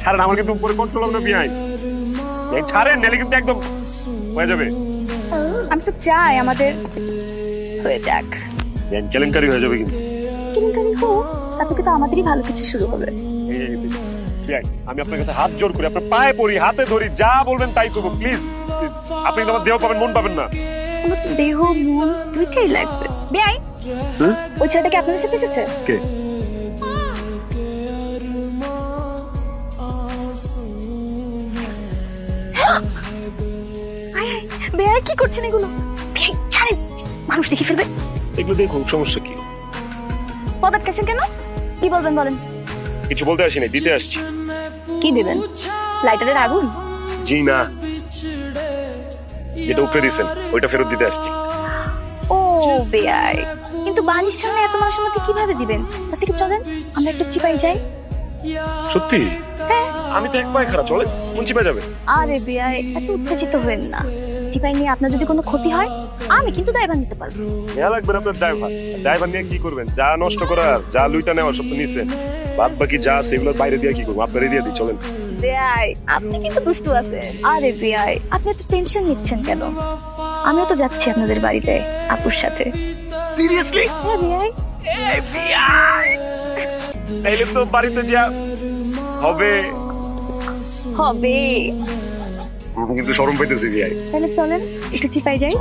ছাড়েন, আমার কিন্তু উপরে কন্ট্রোল হবে না বিয়াই। ছাড়েন, নাহলে কিন্তু একদম হয়ে যাবে। আমি তো চাই আমাদের হয়ে যাক। কেলেঙ্কারি হয়ে যাবে কিন্তু। কেলেঙ্কারি হোক, তাতে কিন্তু আমাদেরই ভালো কিছু শুরু হবে। বিয়াই, আমি আপনার কাছে হাত জোর করি, আপনার পায়ে পড়ি, হাতে ধরি, যা বলবেন তাই করবো। প্লিজ প্লিজ, আপনি কিন্তু আমার দেহ পাবেন, মন পাবেন না। আমার তো দেহ মন দুইটাই লাগবে। বেআই, ওই ছেলেটা কি আপনাদের সাথে এসেছে? কে? বেআই কি করছেন এগুলো? বেআই ছাড়েন, মানুষ দেখে ফেলবে। এগুলো দেখুন, সমস্যা কি? পদ আটকাচ্ছেন কেন? কি বলবেন বলেন। কিছু বলতে আসিনি, দিতে আসছি। কি দিবেন? লাইটারের আগুন? জি না, যেটা উপরে দিয়েছেন ওইটা ফেরত দিতে আসছি। ও বেআই, কিন্তু বাড়ির সামনে এত মানুষের মধ্যে কিভাবে দিবেন? তার থেকে চলেন আমরা একটু চিপাই যাই। সত্যি? হ্যাঁ। আমি তো এক পায়ে খারাপ, চলে কোন চিপে যাবে? আরে বেআই, এত উত্তেজিত হবেন না। চিপাই নিয়ে আপনার যদি কোনো ক্ষতি হয়, আমি কিন্তু দায়ভার নিতে পারবো। নেওয়া লাগবে আপনার ড্রাইভার। ড্রাইভার নিয়ে কি করবেন? যা নষ্ট করার, যা লুইটা নেওয়ার সব তো নিছেন। বাদ বাকি যা আছে এগুলো বাইরে দিয়ে কি করবো? আপনারই দিয়ে দিই, চলেন। বেআই, আপনি কিন্তু দুষ্টু আছেন। আরে বেআই, আপনি এত টেনশন নিচ্ছেন কেন? আমিও তো যাচ্ছি আপনাদের বাড়িতে আপুর সাথে। সিরিয়াসলি? হ্যাঁ বেআই। তাইলে তো বাড়িতে যা হবে হবে। কিন্তু শরম পাইতেছি বিয়াই। তাহলে চলেন একটু চিপাই যাই।